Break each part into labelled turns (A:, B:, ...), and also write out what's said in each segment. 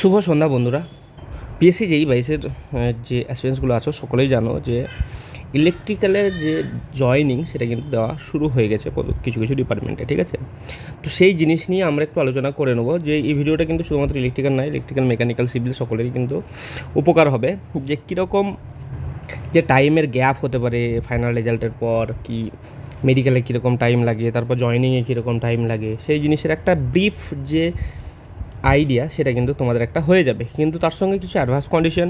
A: শুভ সন্ধ্যা বন্ধুরা। পিএসসি যেই বাইশের যে অ্যাসপিরেন্টসগুলো আছো সকলেই জানো যে ইলেকট্রিক্যালের যে জয়েনিং সেটা কিন্তু দেওয়া শুরু হয়ে গেছে কিছু কিছু ডিপার্টমেন্টে, ঠিক আছে? তো সেই জিনিস নিয়ে আমরা একটু আলোচনা করে নেবো যে এই ভিডিওটা কিন্তু শুধুমাত্র ইলেকট্রিক্যাল নয়, ইলেকট্রিক্যাল, মেকানিক্যাল, সিভিল সকলেরই কিন্তু উপকার হবে। যে কীরকম যে টাইমের গ্যাপ হতে পারে ফাইনাল রেজাল্টের পর, কি মেডিকেলে কীরকম টাইম লাগে, তারপর জয়েনিংয়ে কীরকম টাইম লাগে, সেই জিনিসের একটা ব্রিফ যে আইডিয়া সেটা কিন্তু তোমাদের একটা হয়ে যাবে। কিন্তু তার সঙ্গে কিছু অ্যাডভান্স কন্ডিশন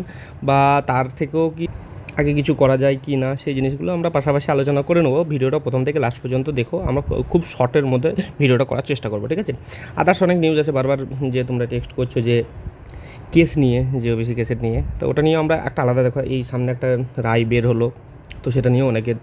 A: বা তার থেকেও কি আগে কিছু করা যায় কি না, সেই জিনিসগুলো আমরা পাশাপাশি আলোচনা করে নেবো। ভিডিওটা প্রথম থেকে লাস্ট পর্যন্ত দেখো, আমরা খুব শর্টের মধ্যে ভিডিওটা করার চেষ্টা করবো, ঠিক আছে? আদার্স অনেক নিউজ আছে বারবার, যে তোমরা টেক্সট করছো যে কেস নিয়ে, যে ওবিসি কেসের নিয়ে, তো ওটা নিয়ে আমরা একটা আলাদা, দেখো এই সামনে একটা রায় বের হলো, তো সেটা নিয়েও অনেকের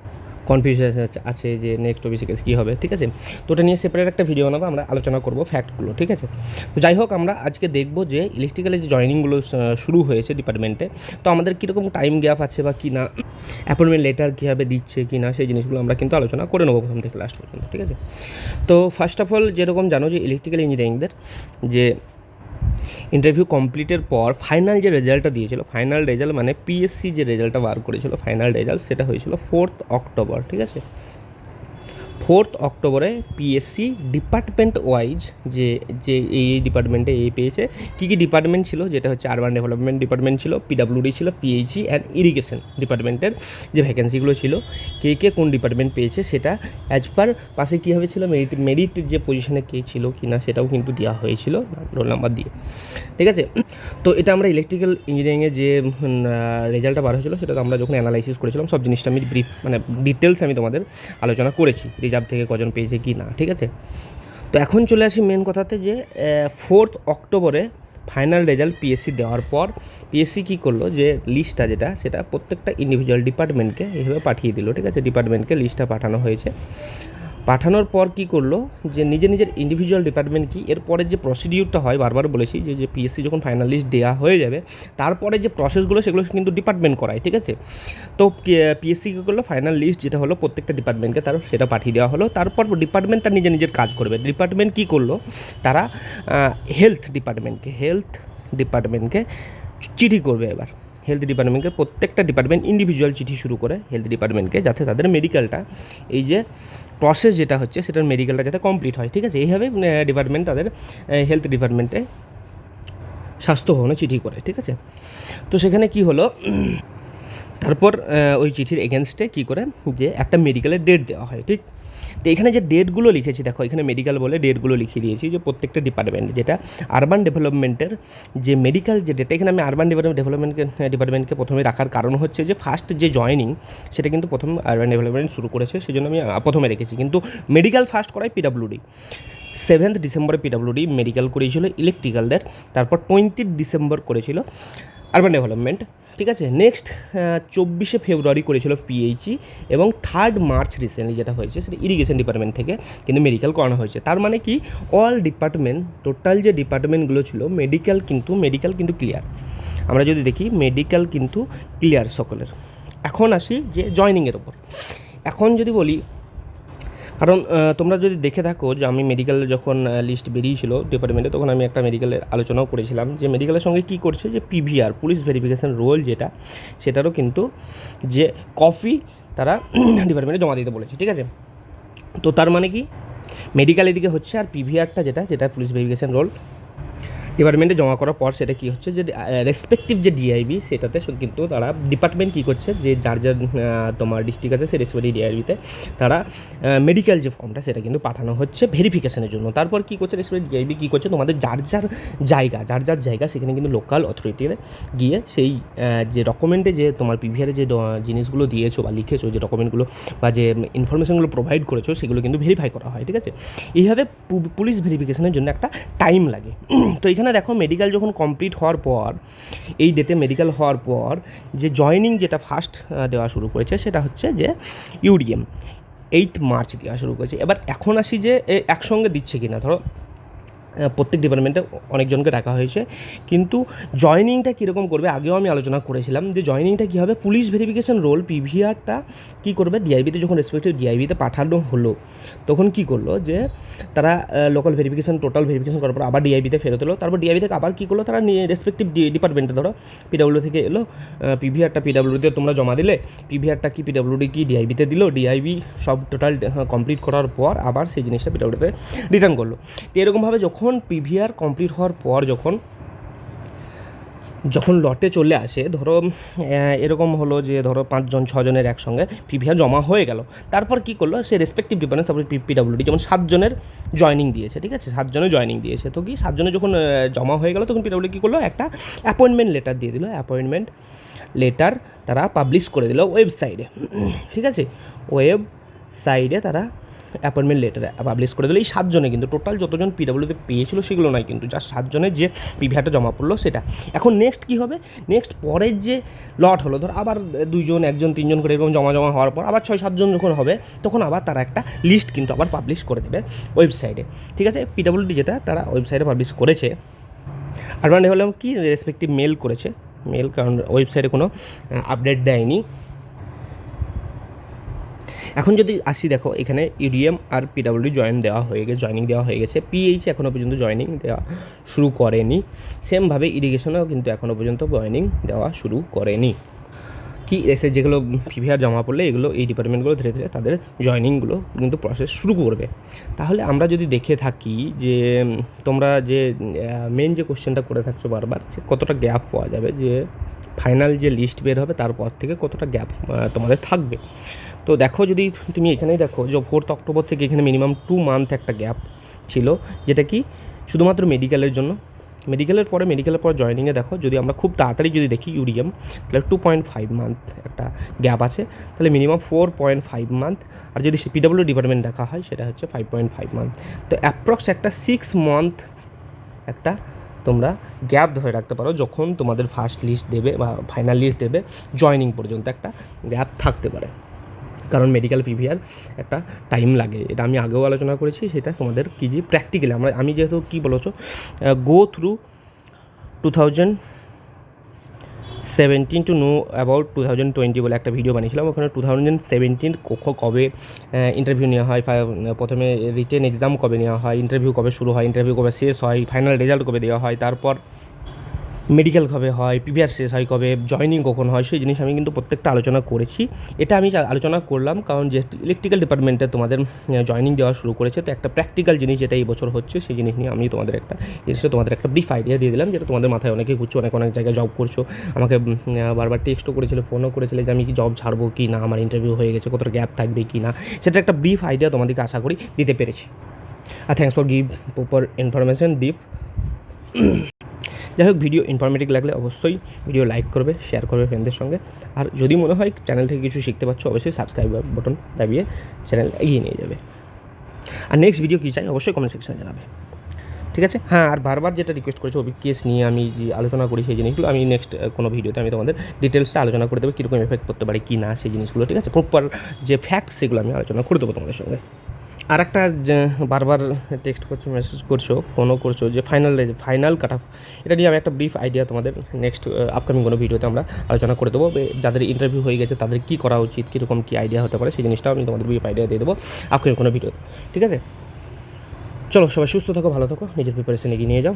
A: কনফিউশন আছে যে নেক্সট ওবিসি কেস কী হবে, ঠিক আছে? তো ওটা নিয়ে সেপারেট একটা ভিডিও বানাবো, আমরা আলোচনা করবো ফ্যাক্টগুলো, ঠিক আছে? তো যাই হোক, আমরা আজকে দেখবো যে ইলেকট্রিক্যালের যে জয়েনিংগুলো শুরু হয়েছে ডিপার্টমেন্টে, তো আমাদের কীরকম টাইম গ্যাপ আছে বা কি না, অ্যাপয়েন্টমেন্ট লেটার কীভাবে দিচ্ছে কি না, সেই জিনিসগুলো আমরা কিন্তু আলোচনা করে নেবো প্রথম থেকে লাস্ট পর্যন্ত, ঠিক আছে? তো ফার্স্ট অফ অল, যেরকম জানো যে ইলেকট্রিক্যাল ইঞ্জিনিয়ারিংদের যে ইন্টারভিউ কমপ্লিটের পর ফাইনাল যে রেজাল্টটা দিয়েছিল, ফাইনাল রেজাল্ট মানে পিএসসি যে রেজাল্টটা বার করেছিল ফাইনাল রেজাল্ট, সেটা হয়েছিল 4 অক্টোবর, ঠিক আছে? 4 অক্টোবরে পিএসসি ডিপার্টমেন্ট ওয়াইজ যে যে এই ডিপার্টমেন্টে পেয়েছে, কী কী ডিপার্টমেন্ট ছিল, যেটা হচ্ছে আরবান ডেভেলপমেন্ট ডিপার্টমেন্ট ছিল, পিডাব্লিউডি ছিল, পিএইচই অ্যান্ড ইরিগেশন ডিপার্টমেন্টের যে ভ্যাকেন্সিগুলো ছিল, কে কে কোন ডিপার্টমেন্ট পেয়েছে সেটা অ্যাজ পার পাশে কীভাবে ছিল, মেরিট যে পজিশনে কে ছিল কি না সেটাও কিন্তু দেওয়া হয়েছিল রোল নাম্বার দিয়ে, ঠিক আছে? তো এটা আমরা ইলেকট্রিক্যাল ইঞ্জিনিয়ারিংয়ে যে রেজাল্টটা বার হয়েছিল সেটা আমরা যখন অ্যানালাইসিস করেছিলাম, সব জিনিসটা আমি ব্রিফ মানে ডিটেলস আমি তোমাদের আলোচনা করেছি, রিজার্ভ থেকে কজন পেয়েছে কি না, ঠিক আছে? তো এখন চলে আসি মেন কথাতে, যে 4 অক্টোবরে ফাইনাল রেজাল্ট পিএসসি দেওয়ার পর পিএসসি কী করলো, যে লিস্টটা যেটা সেটা প্রত্যেকটা ইন্ডিভিজুয়াল ডিপার্টমেন্টকে এইভাবে পাঠিয়ে দিল, ঠিক আছে? ডিপার্টমেন্টকে লিস্টটা পাঠানো হয়েছে। পাঠানোর পর কী করলো, যে নিজের ইন্ডিভিজুয়াল ডিপার্টমেন্ট কি এরপরে যে প্রসিডিউরটা হয়, বারবার বলেছি যে পিএসসি যখন ফাইনাল লিস্ট দেওয়া হয়ে যাবে তারপরে যে প্রসেসগুলো সেগুলো কিন্তু ডিপার্টমেন্ট করায়, ঠিক আছে? তো পিএসসি কী করলো, ফাইনাল লিস্ট যেটা হলো প্রত্যেকটা ডিপার্টমেন্টকে তার সেটা পাঠিয়ে দেওয়া হলো। তারপর ডিপার্টমেন্ট তার নিজের কাজ করবে। ডিপার্টমেন্ট কী করলো, তারা হেলথ ডিপার্টমেন্টকে চিঠি করবে। এবার হেলথ ডিপার্টমেন্টকে প্রত্যেকটা ডিপার্টমেন্ট ইন্ডিভিজুয়াল চিঠি শুরু করে হেলথ ডিপার্টমেন্টকে, যাতে তাদের মেডিকেলটা, এই যে প্রসেস যেটা হচ্ছে সেটার মেডিকেলটা যাতে কমপ্লিট হয়, ঠিক আছে? এইভাবে ডিপার্টমেন্ট তাদের হেলথ ডিপার্টমেন্টে স্বাস্থ্য ভবনে চিঠি করে, ঠিক আছে? তো সেখানে কি হলো, তারপর ওই চিঠির এগেনস্টে কী করে, যে একটা মেডিকেলের ডেট দেওয়া হয়, ঠিক? তো এখানে যে ডেটগুলো লিখেছি, দেখো এখানে মেডিকেল বলে ডেটগুলো লিখিয়ে দিয়েছি, যে প্রত্যেকটা ডিপার্টমেন্ট, যেটা আরবান ডেভেলপমেন্টের যে মেডিকেল যে ডেট, এখানে আমি আরবান ডিপার্টমেন্টকে প্রথমে রাখার কারণ হচ্ছে যে ফার্স্ট যে জয়েনিং সেটা কিন্তু প্রথম আরবান ডেভেলপমেন্ট শুরু করেছে, সেই জন্য আমি প্রথমে রেখেছি। কিন্তু মেডিকেল ফার্স্ট করায় পিডাব্লিউডি। 7 ডিসেম্বরে পিডাব্লিউডি মেডিকেল করেছিল ইলেকট্রিক্যালদের, তারপর 20 ডিসেম্বর করেছিল আরবান ডেভেলপমেন্ট, ঠিক আছে? নেক্সট 24 ফেব্রুয়ারি করেছিল পিএইচই, এবং 3 মার্চ রিসেন্টলি যেটা হয়েছে সেটা ইরিগেশন ডিপার্টমেন্ট থেকে কিন্তু মেডিকেল করানো হয়েছে। তার মানে কি, অল ডিপার্টমেন্ট, টোটাল যে ডিপার্টমেন্টগুলো ছিল মেডিকেল কিন্তু ক্লিয়ার। আমরা যদি দেখি মেডিকেল কিন্তু ক্লিয়ার সকলের। এখন আসি যে জয়নিংয়ের ওপর। এখন যদি বলি, কারণ তোমরা যদি দেখে থাকো যে আমি মেডিকেল যখন লিস্ট বেরিয়েছিল ডিপার্টমেন্টে, তখন আমি একটা মেডিকেলের আলোচনাও করেছিলাম, যে মেডিকেলের সঙ্গে কী করছে, যে পিভিআর পুলিশ ভেরিফিকেশান রোল যেটা, সেটারও কিন্তু যে কপি তারা ডিপার্টমেন্টে জমা দিতে বলেছে, ঠিক আছে? তো তার মানে কি, মেডিকেল এদিকে হচ্ছে, আর পিভিআরটা যেটা পুলিশ ভেরিফিকেশান রোল ডিপার্টমেন্টে জমা করার পর সেটা কী হচ্ছে, যে রেসপেক্টিভ যে ডিআইবি সেটাতে কিন্তু তারা ডিপার্টমেন্ট কী করছে, যে যার তোমার ডিস্ট্রিক্ট আছে সেই রেসপেক্টিভ ডিআইবিতে তারা মেডিকেল যে ফর্মটা সেটা কিন্তু পাঠানো হচ্ছে ভেরিফিকেশনের জন্য। তারপর কী করছে, রেসপেক্টিভ ডিআইবি কী করছে, তোমাদের যার জায়গা সেখানে কিন্তু লোকাল অথরিটিতে গিয়ে সেই যে ডকুমেন্টে যে তোমার পিভিআরে যে জিনিসগুলো দিয়েছো বা লিখেছো, যে ডকুমেন্টগুলো বা যে ইনফরমেশনগুলো প্রোভাইড করেছো সেগুলো কিন্তু ভেরিফাই করা হয়, ঠিক আছে? এইভাবে পুলিশ ভেরিফিকেশনের জন্য একটা টাইম লাগে। তো এখানে দেখো, মেডিকেল যখন কমপ্লিট হওয়ার পর, এই ডেটে মেডিকেল হওয়ার পর যে জয়েনিং যেটা ফার্স্ট দেওয়া শুরু করেছে সেটা হচ্ছে যে ইউডিএম 8 মার্চ দেওয়া শুরু করেছে। এবার এখন আসি যে একসঙ্গে দিচ্ছে কি না। ধরো প্রত্যেক ডিপার্টমেন্টে অনেকজনকে ডাকা হয়েছে। কিন্তু জয়েনিংটা কীরকম করবে আগেও আমি আলোচনা করেছিলাম যে জয়েনিংটা কী হবে, পুলিশ ভেরিফিকেশন রোল পিভিআরটা কী করবে, ডিআইবিতে যখন রেসপেক্টিভ ডিআইবিতে পাঠানো হলো তখন কী করলো যে তারা লোকাল ভেরিফিকেশন টোটাল ভেরিফিকেশন করার পর আবার ডিআইবিতে ফেরত এলো, তারপর ডিআইবি থেকে আবার কী করলো তারা রেসপেক্টিভ ডিপার্টমেন্টে, ধরো পিডাব্লিউ থেকে এলো, পিভিআরটা পিডাব্লিউডিতে তোমরা জমা দিলে, পিভিআরটা কি পিডাব্লিউডি কি ডিআইবিতে দিল, ডিআইবি সব টোটাল কমপ্লিট করার পর আবার সেই জিনিসটা পিডাব্লিউডিতে রিটার্ন করলো। তো এরকমভাবে যখন পিভিআর কমপ্লিট হওয়ার পর যখন লটে চলে আসে, ধরো এরকম হলো যে ধরো 5 জন 6 জনের একসঙ্গে পিভিআর জমা হয়ে গেল, তারপর কী করলো সে রেসপেক্টিভ ডিপার্টমেন্ট, তারপরে পিডাব্লিউডি যেমন 7 জনের জয়েনিং দিয়েছে, ঠিক আছে, 7 জনের জয়েনিং দিয়েছে, তো কি 7 জনের যখন জমা হয়ে গেল তখন পিডাব্লিউডি কী করলো একটা অ্যাপয়েন্টমেন্ট লেটার দিয়ে দিল, অ্যাপয়েন্টমেন্ট লেটার তারা পাবলিশ করে দিল ওয়েবসাইটে, ঠিক আছে, ওয়েবসাইটে তারা অ্যাপয়েন্টমেন্ট লেটার পাবলিশ করে দিল। এই 7 জনে কিন্তু টোটাল যতজন পিডাব্লিউতে পেয়েছিল সেগুলো নয় কিন্তু, জাস্ট 7 জনের যে পিভিআরটা জমা পড়লো সেটা। এখন নেক্সট কী হবে, নেক্সট পরের যে লট হলো, ধর আবার 2 জন 1 জন 3 জন করে এরকম জমা হওয়ার পর আবার 6-7 জন যখন হবে তখন আবার তারা একটা লিস্ট কিন্তু আবার পাবলিশ করে দেবে ওয়েবসাইটে, ঠিক আছে। পিডাব্লিউডি যেটা তারা ওয়েবসাইটে পাবলিশ করেছে, অ্যাডভান্টেজ হলো কি রেসপেক্টিভ মেল করেছে, মেল, কারণ ওয়েবসাইটে কোনো আপডেট দেয়নি। এখন যদি আসি, দেখো এখানে ইউডিএম আর পিডাব্লিউডি জয়েনিং দেওয়া হয়ে গেছে, পিএইচ এখনও পর্যন্ত জয়েনিং দেওয়া শুরু করেনি, সেমভাবে ইরিগেশনেও কিন্তু এখনও পর্যন্ত জয়েনিং দেওয়া শুরু করেনি। কি এসে যেগুলো পিভিআর জমা পড়লে এগুলো এই ডিপার্টমেন্টগুলো ধীরে ধীরে তাদের জয়েনিংগুলো কিন্তু প্রসেস শুরু করবে। তাহলে আমরা যদি দেখে থাকি যে তোমরা যে মেন যে কোশ্চেনটা করে থাকছো বারবার, যে কতটা গ্যাপ পাওয়া যাবে, যে ফাইনাল যে লিস্ট বের হবে তারপর থেকে কতটা গ্যাপ তোমাদের থাকবে। তো দেখো, যদি তুমি এখানেই দেখো যে 4 অক্টোবর থেকে এখানে মিনিমাম 2 মান্থ একটা গ্যাপ ছিল, যেটা কি শুধুমাত্র মেডিকেলের জন্য। মেডিকেলের পর জয়েনিংয়ে দেখো, যদি আমরা খুব তাড়াতাড়ি যদি দেখি ইউডিএম, তাহলে 2.5 মান্থ একটা গ্যাপ আছে, তাহলে মিনিমাম 4.5 মান্থ, আর যদি পিডাব্লিউ ডিপার্টমেন্ট দেখা হয় সেটা হচ্ছে 5.5 মান্থ। তো অ্যাপ্রক্স একটা 6 মান্থ একটা তোমরা গ্যাপ ধরে রাখতে পারো, যখন তোমাদের ফার্স্ট লিস্ট দেবে বা ফাইনাল লিস্ট দেবে জয়েনিং পর্যন্ত একটা গ্যাপ থাকতে পারে, কারণ মেডিকেল পিভিআর একটা টাইম লাগে, এটা আমি আগেও আলোচনা করেছি। সেটা তোমাদের কি যে প্র্যাকটিক্যালি আমি যেহেতু কী বলেছো go through 2017 to know about 2020 বলে একটা ভিডিও বানিয়েছিলাম, ওখানে 2017 কবে ইন্টারভিউ নেওয়া হয়, প্রথমে রিটেন এক্সাম কবে নেওয়া হয়, ইন্টারভিউ কবে শুরু হয়, ইন্টারভিউ কবে শেষ হয়, ফাইনাল রেজাল্ট কবে দেওয়া হয়, তারপর মেডিকেল কবে হয়, পিভিআর শেষ হয় কবে, জয়েনিং কখন হয়, সেই জিনিস আমি কিন্তু প্রত্যেকটা আলোচনা করেছি। এটা আমি আলোচনা করলাম কারণ যে ইলেকট্রিক্যাল ডিপার্টমেন্টে তোমাদের জয়েনিং দেওয়া শুরু করেছে, তো একটা প্র্যাকটিক্যাল জিনিস যেটা এই বছর হচ্ছে সেই জিনিস নিয়ে আমি তোমাদের একটা ব্রিফ আইডিয়া দিয়ে দিলাম, যেটা তোমাদের মাথায় অনেকেই ঘুরছো, অনেক জায়গায় জব করছো, আমাকে বারবার টেক্সটও করেছিল, ফোনও করেছিলে যে আমি কি জব ছাড়বো কি না, আমার ইন্টারভিউ হয়ে গেছে, কতটা গ্যাপ থাকবে কি না, সেটা একটা ব্রিফ আইডিয়া তোমাদেরকে আশা করি দিতে পেরেছি। আর thanks for give proper information deep. যাই হোক, ভিডিও ইনফরমেটিভ লাগলে অবশ্যই ভিডিও লাইক করবে, শেয়ার করবে ফ্রেন্ডদের সঙ্গে, আর যদি মনে হয় চ্যানেল থেকে কিছু শিখতে পারছো অবশ্যই সাবস্ক্রাইব বাটন দাবিয়ে চ্যানেল এগিয়ে নিয়ে যাবে। আর নেক্সট ভিডিও কী চাই অবশ্যই কমেন্ট সেকশনে জানাবে, ঠিক আছে। হ্যাঁ, আর বারবার যেটা রিকোয়েস্ট করেছো কেস নিয়ে আমি যে আলোচনা করি সেই জিনিসগুলো আমি নেক্সট কোনো ভিডিওতে আমি তোমাদের ডিটেলসটা আলোচনা করে দেবো, কীরকম এফেক্ট করতে পারে কি না সেই জিনিসগুলো, ঠিক আছে, প্রপার যে ফ্যাক্ট সেগুলো আমি আলোচনা করে দেবো তোমাদের সঙ্গে। আর একটা বারবার টেক্সট করছো, মেসেজ করছো, ফোনও করছো যে ফাইনাল কাট অফ, এটা নিয়ে আমি একটা ব্রিফ আইডিয়া তোমাদের নেক্সট আপকামিং কোনো ভিডিওতে আমরা আলোচনা করে দেবো। যাদের ইন্টারভিউ হয়ে গেছে তাদের কী করা উচিত, কীরকম কী আইডিয়া হতে পারে সেই জিনিসটাও আমি তোমাদের ব্রিফ আইডিয়া দিয়ে দেবো আপকামিং কোনো ভিডিওতে, ঠিক আছে। চলো, সবাই সুস্থ থাকো, ভালো থাকো, নিজের প্রিপারেশন এগিয়ে নিয়ে যাও।